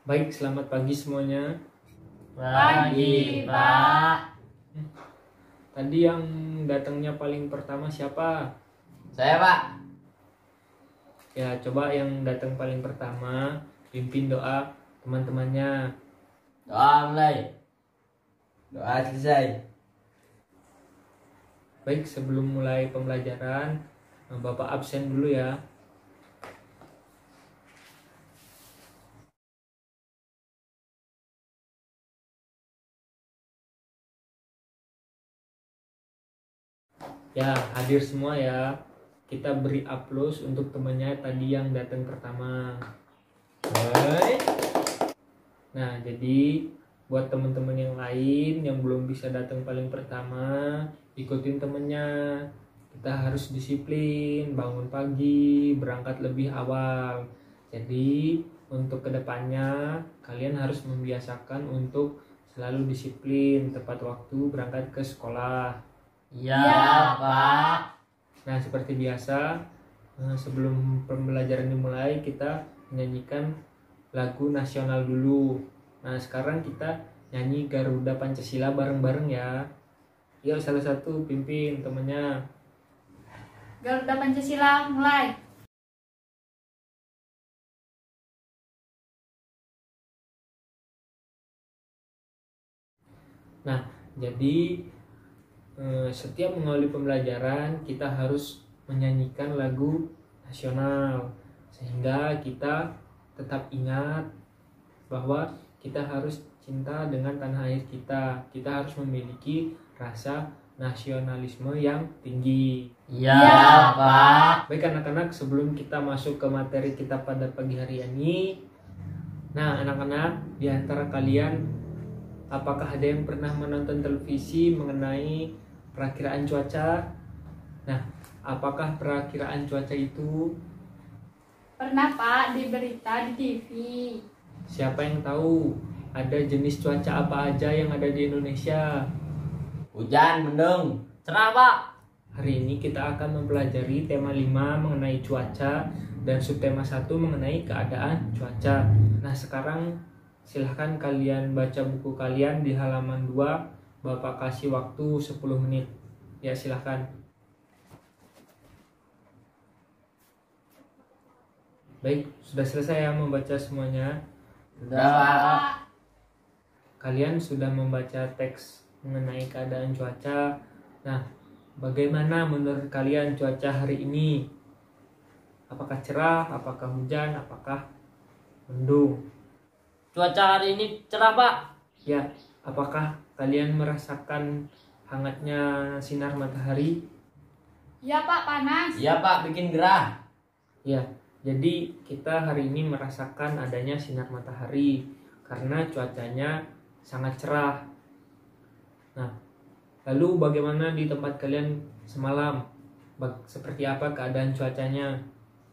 Baik, selamat pagi semuanya. Pagi, Pak. Tadi yang datangnya paling pertama siapa? Saya, Pak. Ya, coba yang datang paling pertama pimpin doa teman-temannya. Doa mulai. Doa selesai. Baik, sebelum mulai pembelajaran, Bapak absen dulu ya. Ya, hadir semua ya. Kita beri aplaus untuk temannya tadi yang datang pertama. Baik. Nah, jadi buat teman-teman yang lain yang belum bisa datang paling pertama, ikutin temennya. Kita harus disiplin, bangun pagi, berangkat lebih awal. Jadi untuk kedepannya kalian harus membiasakan untuk selalu disiplin, tepat waktu berangkat ke sekolah. Iya, Pak. Nah, seperti biasa, sebelum pembelajaran dimulai kita menyanyikan lagu nasional dulu. Nah, sekarang kita nyanyi Garuda Pancasila bareng-bareng ya. Yuk, salah satu pimpin temennya. Garuda Pancasila mulai. Nah, jadi setiap mengawali pembelajaran kita harus menyanyikan lagu nasional sehingga kita tetap ingat bahwa kita harus cinta dengan tanah air kita. Kita harus memiliki rasa nasionalisme yang tinggi. Iya, Pak. Baik anak-anak, sebelum kita masuk ke materi kita pada pagi hari ini, nah anak-anak, di antara kalian apakah ada yang pernah menonton televisi mengenai perakiraan cuaca? Nah, apakah perakiraan cuaca itu? Pernah Pak di berita di TV. Siapa yang tahu ada jenis cuaca apa aja yang ada di Indonesia? Hujan, mendung, cerah, Pak. Hari ini kita akan mempelajari tema 5 mengenai cuaca dan subtema 1 mengenai keadaan cuaca. Nah, sekarang silahkan kalian baca buku kalian di halaman 2. Bapak kasih waktu 10 menit. Ya, silahkan. Baik, sudah selesai ya membaca semuanya? Udah, Pak. Kalian sudah membaca teks mengenai keadaan cuaca. Nah, bagaimana menurut kalian cuaca hari ini? Apakah cerah, apakah hujan, apakah mendung? Cuaca hari ini cerah, Pak. Ya, apakah kalian merasakan hangatnya sinar matahari? Ya Pak, panas. Iya, Pak, bikin gerah. Ya, jadi kita hari ini merasakan adanya sinar matahari karena cuacanya sangat cerah. Nah, lalu bagaimana di tempat kalian semalam? Seperti apa keadaan cuacanya?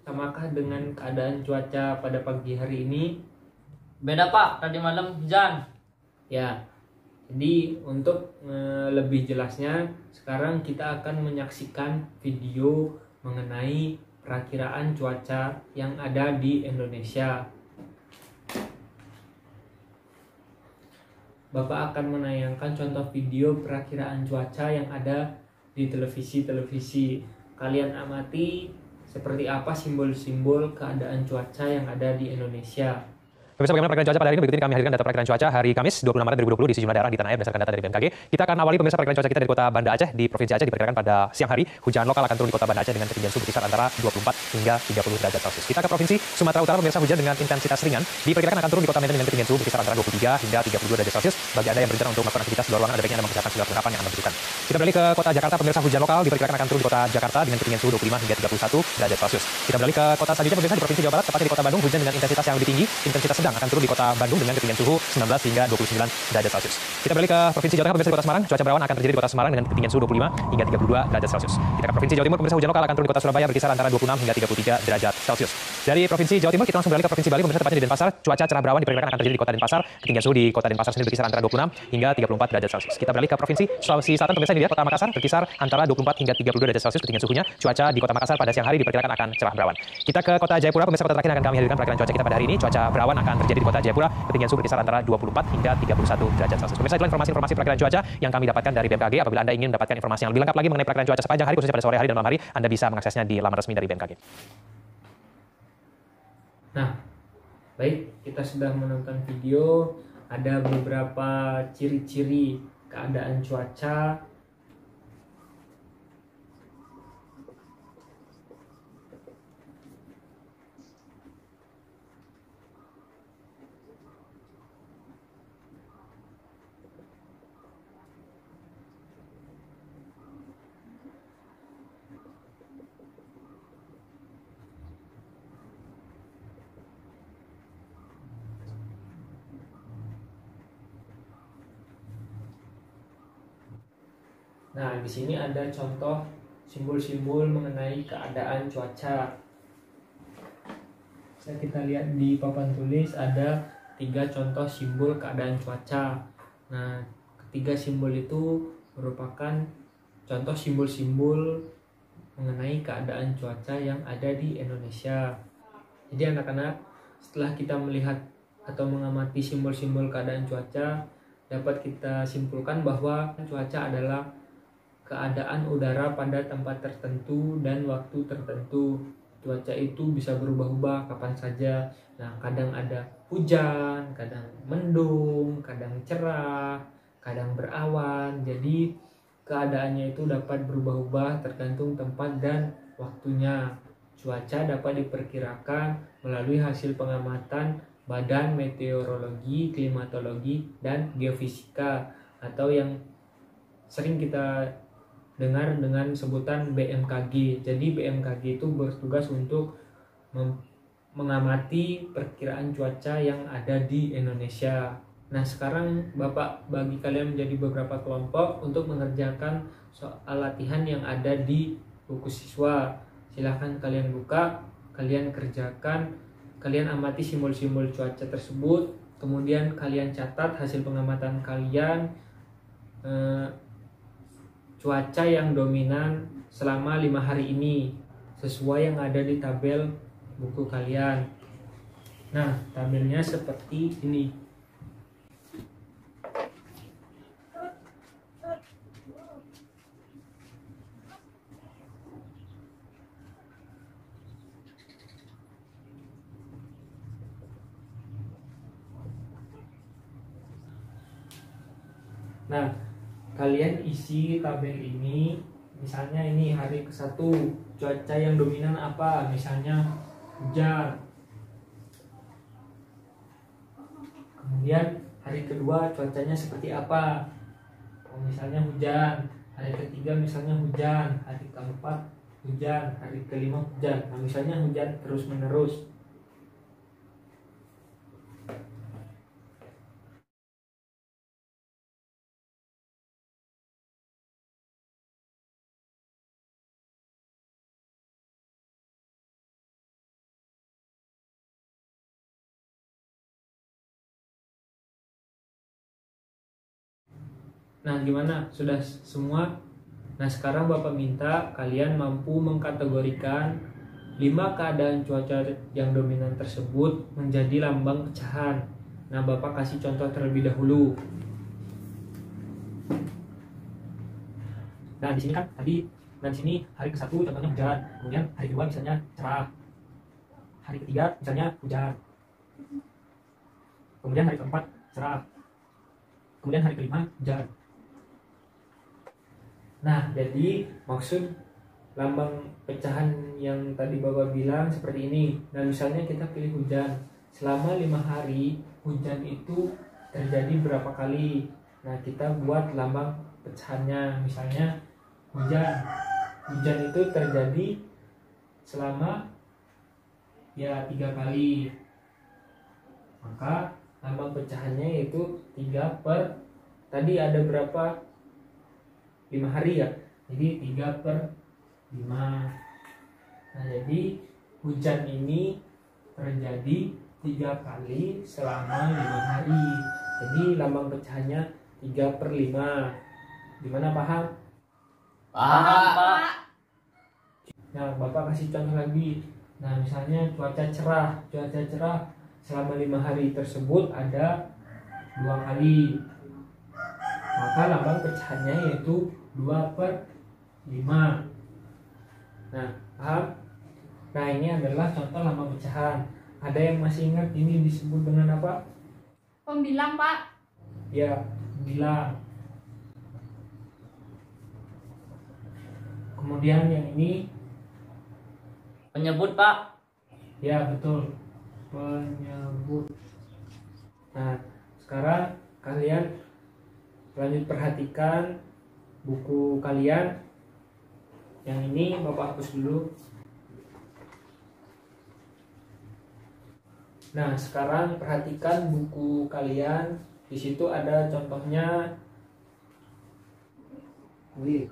Samakah dengan keadaan cuaca pada pagi hari ini? Beda, Pak. Tadi malam hujan. Ya, jadi untuk lebih jelasnya, sekarang kita akan menyaksikan video mengenai perakiraan cuaca yang ada di Indonesia. Bapak akan menayangkan contoh video perakiraan cuaca yang ada di televisi-televisi. Kalian amati seperti apa simbol-simbol keadaan cuaca yang ada di Indonesia. Pemirsa, bagaimana perakiraan cuaca pada hari ini? Berikut ini kami hadirkan data perakiraan cuaca hari Kamis 26 Maret 2020 di sejumlah daerah di tanah air berdasarkan data dari BMKG. Kita akan awali pemirsa perakiraan cuaca kita dari kota Banda Aceh. Di Provinsi Aceh diperkirakan pada siang hari hujan lokal akan turun di kota Banda Aceh dengan ketinggian suhu berkisar antara 24 hingga 30 derajat Celcius. Kita ke Provinsi Sumatera Utara, pemirsa, hujan dengan intensitas ringan diperkirakan akan turun di kota Medan dengan ketinggian suhu berkisar antara 23 hingga 32 derajat Celcius. Bagi Anda yang berencana untuk melakukan aktivitas di luar ruangan, ada baiknya Anda mempersiapkan surat penerapan yang Anda butuhkan. Kita beralih ke kota Jakarta, pemirsa, hujan lokal diperkirakan akan turun di kota Jakarta dengan ketinggian suhu 25 hingga 31 derajat Celcius. Kita beralih ke kota selanjutnya, pemirsa, di Provinsi Jawa Barat, tepatnya di kota Bandung, hujan dengan intensitas yang lebih tinggi, intensitas sedang akan turun di kota Bandung dengan ketinggian suhu 19 hingga 29 derajat Celcius. Kita beralih ke Provinsi Jawa Tengah, pemirsa, di kota Semarang, cuaca berawan akan terjadi di kota Semarang dengan ketinggian suhu 25 hingga 32 derajat Celcius. Kita ke Provinsi Jawa Timur, pemirsa, hujan lokal akan turun di kota Surabaya berkisar antara 26 hingga 33 derajat Celcius. Dari Provinsi Jawa Timur kita langsung beralih ke Provinsi Bali, pemirsa, tepatnya di Denpasar, cuaca cerah berawan diperkirakan akan terjadi di kota Denpasar. Ketinggian suhu di kota Denpasar sendiri berkisar antara 26 hingga 34 derajat Celcius. Kita beralih ke Provinsi Sulawesi Selatan, pemirsa, ini dia kota Makassar berkisar antara 24 hingga 32 derajat Celcius ketinggian suhunya. Cuaca di kota Makassar pada siang hari diperkirakan akan cerah berawan. Kita ke kota Jayapura, pemirsa, kota terakhir akan kami hadirkan perakiraan cuaca kita pada hari ini. Cuaca berawan akan yang terjadi di kota Jayapura. Ketinggian suhu berkisar antara 24 hingga 31 derajat Celcius. Pemirsa, itulah informasi-informasi perakiraan cuaca yang kami dapatkan dari BMKG. Apabila Anda ingin mendapatkan informasi yang lebih lengkap lagi mengenai perakiraan cuaca sepanjang hari, khususnya pada sore hari dan malam hari, Anda bisa mengaksesnya di laman resmi dari BMKG. Nah, baik, kita sudah menonton video. Ada beberapa ciri-ciri keadaan cuaca. Nah, di sini ada contoh simbol-simbol mengenai keadaan cuaca. Bisa kita lihat di papan tulis ada 3 contoh simbol keadaan cuaca. Nah, ketiga simbol itu merupakan contoh simbol-simbol mengenai keadaan cuaca yang ada di Indonesia. Jadi anak-anak, setelah kita melihat atau mengamati simbol-simbol keadaan cuaca, dapat kita simpulkan bahwa cuaca adalah keadaan udara pada tempat tertentu dan waktu tertentu. Cuaca itu bisa berubah-ubah kapan saja. Nah, kadang ada hujan, kadang mendung, kadang cerah, kadang berawan. Jadi keadaannya itu dapat berubah-ubah tergantung tempat dan waktunya. Cuaca dapat diperkirakan melalui hasil pengamatan Badan Meteorologi, Klimatologi, dan Geofisika, atau yang sering kita dengar dengan sebutan BMKG. Jadi BMKG itu bertugas untuk mengamati perkiraan cuaca yang ada di Indonesia. Nah, sekarang Bapak bagi kalian menjadi beberapa kelompok untuk mengerjakan soal latihan yang ada di buku siswa. Silahkan kalian buka, kalian kerjakan, kalian amati simbol-simbol cuaca tersebut, kemudian kalian catat hasil pengamatan kalian, cuaca yang dominan selama 5 hari ini sesuai yang ada di tabel buku kalian. Nah, tabelnya seperti ini. Nah, kalian isi tabel ini. Misalnya ini hari ke-1, cuaca yang dominan apa? Misalnya hujan. Kemudian hari kedua cuacanya seperti apa? Misalnya hujan. Hari ketiga misalnya hujan. Hari keempat hujan. Hari kelima hujan. Nah, misalnya hujan terus menerus. Nah, gimana? Sudah semua? Nah, sekarang Bapak minta kalian mampu mengkategorikan 5 keadaan cuaca yang dominan tersebut menjadi lambang pecahan. Nah, Bapak kasih contoh terlebih dahulu. Nah, di sini kan tadi, di sini hari ke-1 contohnya hujan, kemudian hari kedua misalnya cerah, hari ketiga misalnya hujan, kemudian hari keempat cerah, kemudian hari kelima hujan. Nah, jadi maksud lambang pecahan yang tadi Bapak bilang seperti ini. Nah, misalnya kita pilih hujan. Selama 5 hari, hujan itu terjadi berapa kali? Nah, kita buat lambang pecahannya. Misalnya hujan. Hujan itu terjadi selama 3 kali. Maka lambang pecahannya yaitu 3 per, tadi ada berapa? 5 hari ya, jadi 3/5. Nah, jadi hujan ini terjadi 3 kali selama 5 hari. Jadi lambang pecahannya 3/5. Gimana, paham? Paham, Pak. Nah, Bapak kasih contoh lagi. Nah, misalnya cuaca cerah selama 5 hari tersebut ada 2 kali. Maka lambang pecahannya yaitu 2/5. Nah, paham? Nah, ini adalah contoh lambang pecahan. Ada yang masih ingat ini disebut dengan apa? Pembilang, Pak. Ya, bilang. Kemudian yang ini, Penyebut, Pak. ya betul, penyebut. Nah, sekarang kalian lanjut perhatikan buku kalian. Yang ini Bapak hapus dulu. Nah, sekarang perhatikan buku kalian. Di situ ada contohnya. Wih.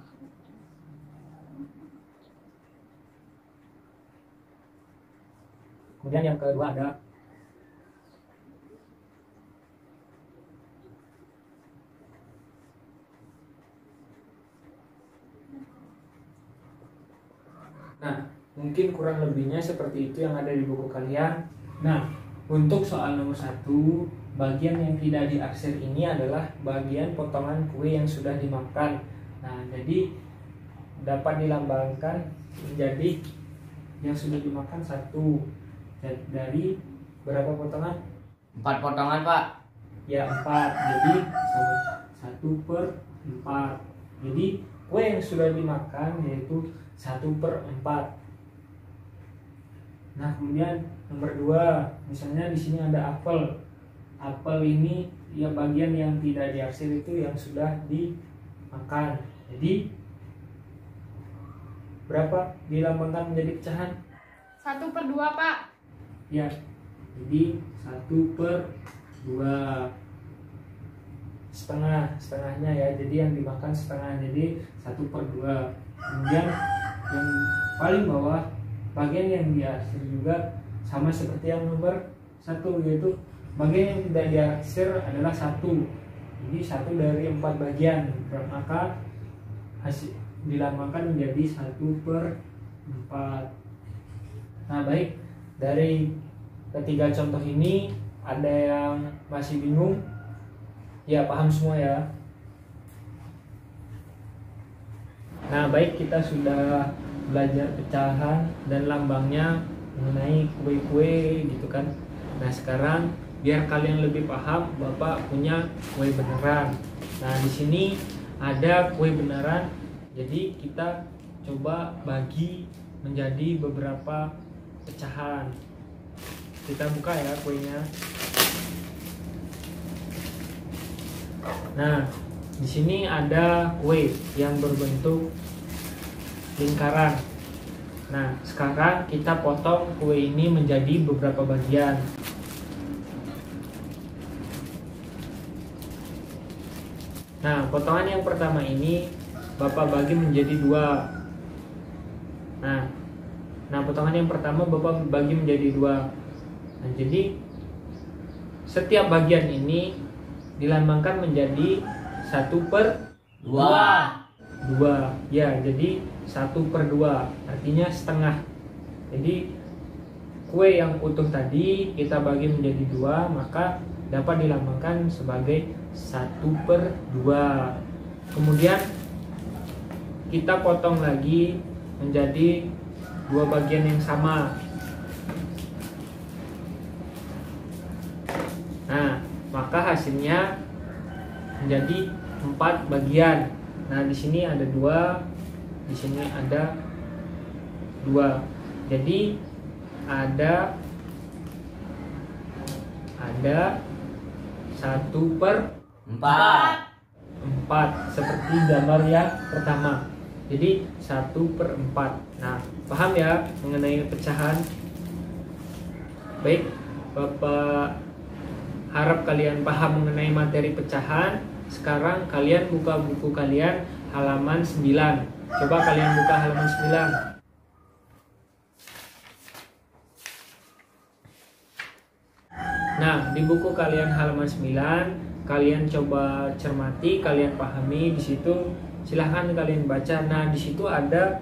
Kemudian yang kedua ada Nah, mungkin kurang lebihnya seperti itu yang ada di buku kalian. Nah, untuk soal nomor 1, bagian yang tidak diarsir ini adalah bagian potongan kue yang sudah dimakan. Nah, jadi dapat dilambangkan menjadi yang sudah dimakan 1 dari berapa potongan? 4 potongan, Pak. Ya, 4. Jadi 1/4. Jadi kue yang sudah dimakan yaitu 1/4. Nah, kemudian nomor 2, misalnya di sini ada apel. Apel ini ya bagian yang tidak diarsir itu yang sudah dimakan. Jadi berapa dilambangkan menjadi pecahan? 1/2, Pak. Ya, jadi 1/2. Setengahnya ya, jadi yang dimakan setengah, jadi 1/2. Kemudian yang paling bawah, bagian yang diarsir juga sama seperti yang nomor 1, yaitu bagian yang tidak diarsir adalah 1. Jadi 1 dari 4 bagian, maka hasil dilambangkan menjadi 1/4. Nah, baik, dari ketiga contoh ini ada yang masih bingung? Ya, paham semua ya. Nah, baik, kita sudah belajar pecahan dan lambangnya mengenai kue-kue gitu kan. Nah, sekarang biar kalian lebih paham, Bapak punya kue beneran. Nah, di sini ada kue beneran. Jadi kita coba bagi menjadi beberapa pecahan. Kita buka ya kuenya. Nah, di sini ada kue yang berbentuk lingkaran. Nah, sekarang kita potong kue ini menjadi beberapa bagian. Nah, potongan yang pertama ini Bapak bagi menjadi 2. Nah, potongan yang pertama Bapak bagi menjadi 2. Nah, jadi setiap bagian ini dilambangkan menjadi 1/2. Ya, jadi 1/2 artinya setengah. Jadi kue yang utuh tadi kita bagi menjadi 2, maka dapat dilambangkan sebagai 1/2. Kemudian kita potong lagi menjadi 2 bagian yang sama. Nah, maka hasilnya menjadi 4 bagian. Nah, di sini ada 2, di sini ada 2. Jadi ada 1/4 seperti gambar yang pertama. Jadi 1/4. Nah, paham ya mengenai pecahan? Baik, Bapak harap kalian paham mengenai materi pecahan. Sekarang kalian buka buku kalian halaman 9. Coba kalian buka halaman 9. Nah, di buku kalian halaman 9, kalian coba cermati, kalian pahami di situ. Silahkan kalian baca. Nah, di situ ada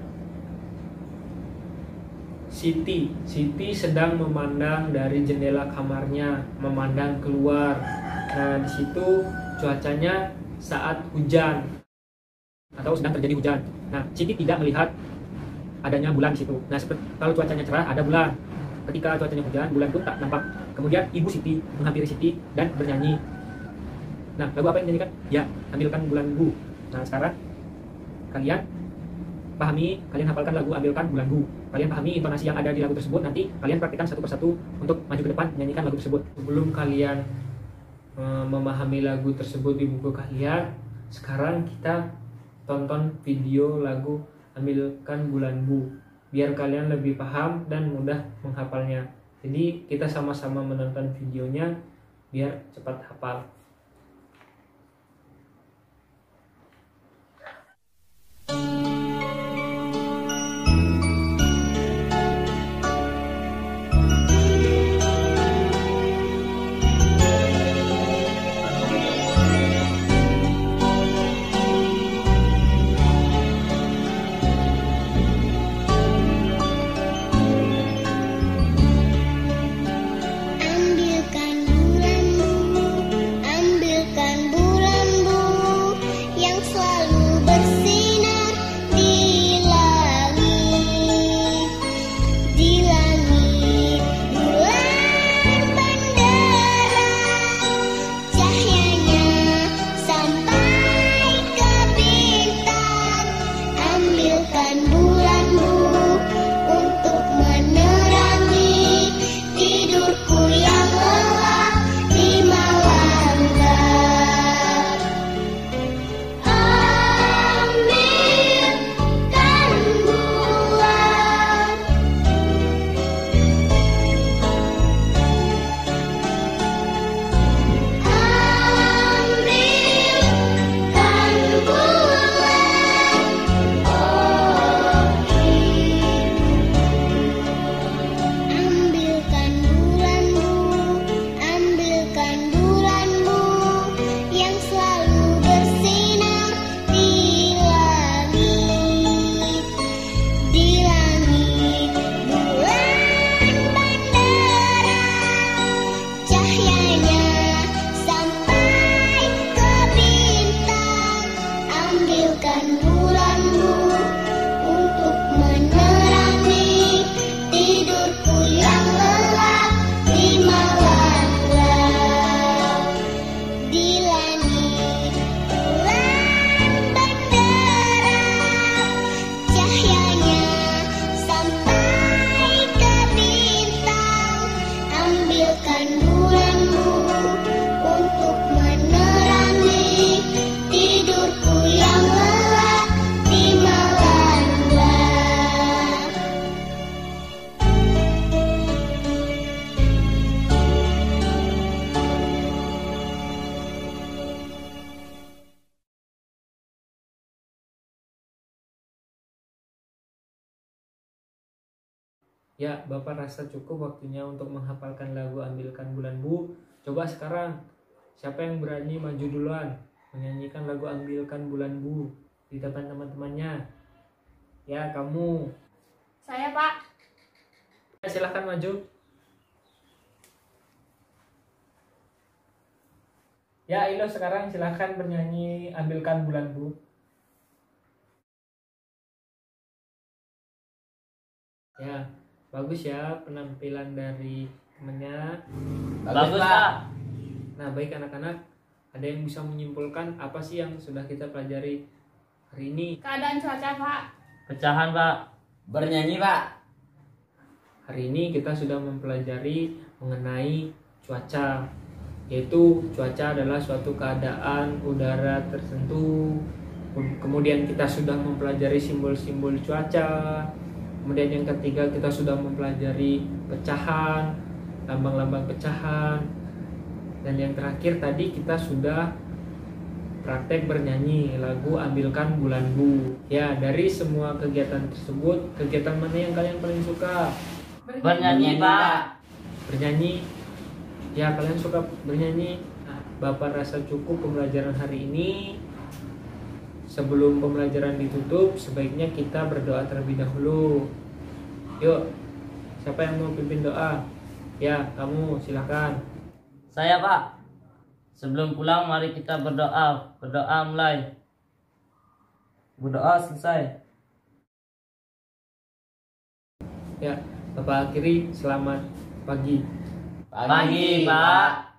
Siti sedang memandang dari jendela kamarnya, memandang keluar. Nah, di situ cuacanya saat hujan atau sedang terjadi hujan. Nah, Siti tidak melihat adanya bulan di situ. Nah, kalau cuacanya cerah ada bulan. Ketika cuacanya hujan, bulan pun tak nampak. Kemudian ibu Siti menghampiri Siti dan bernyanyi. Nah, lagu apa yang dinyanyikan? Ya, Ambilkan Bulan Bu. Nah, sekarang kalian hafalkan lagu Ambilkan Bulan Bu. Kalian pahami intonasi yang ada di lagu tersebut, nanti kalian praktikkan satu persatu untuk maju ke depan menyanyikan lagu tersebut. Sebelum kalian memahami lagu tersebut di buku kalian, sekarang kita tonton video lagu Ambilkan Bulan Bu biar kalian lebih paham dan mudah menghafalnya. Jadi kita sama-sama menonton videonya biar cepat hafal. Ya, Bapak rasa cukup waktunya untuk menghafalkan lagu Ambilkan Bulan Bu. Coba sekarang, siapa yang berani maju duluan menyanyikan lagu Ambilkan Bulan Bu di depan teman-temannya? Ya, kamu. Saya, Pak. Silahkan maju. Ya, Ilo sekarang silahkan bernyanyi Ambilkan Bulan Bu. Ya, bagus ya penampilan dari temannya. Bagus, Pak. Nah, baik anak-anak, ada yang bisa menyimpulkan apa sih yang sudah kita pelajari hari ini? Keadaan cuaca, Pak. Pecahan, Pak. Bernyanyi, Pak. Hari ini kita sudah mempelajari mengenai cuaca, yaitu cuaca adalah suatu keadaan udara tertentu. Kemudian kita sudah mempelajari simbol-simbol cuaca. Kemudian yang ketiga kita sudah mempelajari pecahan, lambang-lambang pecahan. Dan yang terakhir tadi kita sudah praktek bernyanyi lagu Ambilkan Bulan Bu. Ya, dari semua kegiatan tersebut, kegiatan mana yang kalian paling suka? Bernyanyi, Pak. Bernyanyi. Ya, kalian suka bernyanyi. Nah, Bapak rasa cukup pembelajaran hari ini. Sebelum pembelajaran ditutup, sebaiknya kita berdoa terlebih dahulu. Yuk, Siapa yang mau pimpin doa? Ya, kamu silakan. Saya, Pak. Sebelum pulang mari kita berdoa. Berdoa mulai. Berdoa selesai. Ya, Bapak akhiri selamat pagi. Pagi, Pak.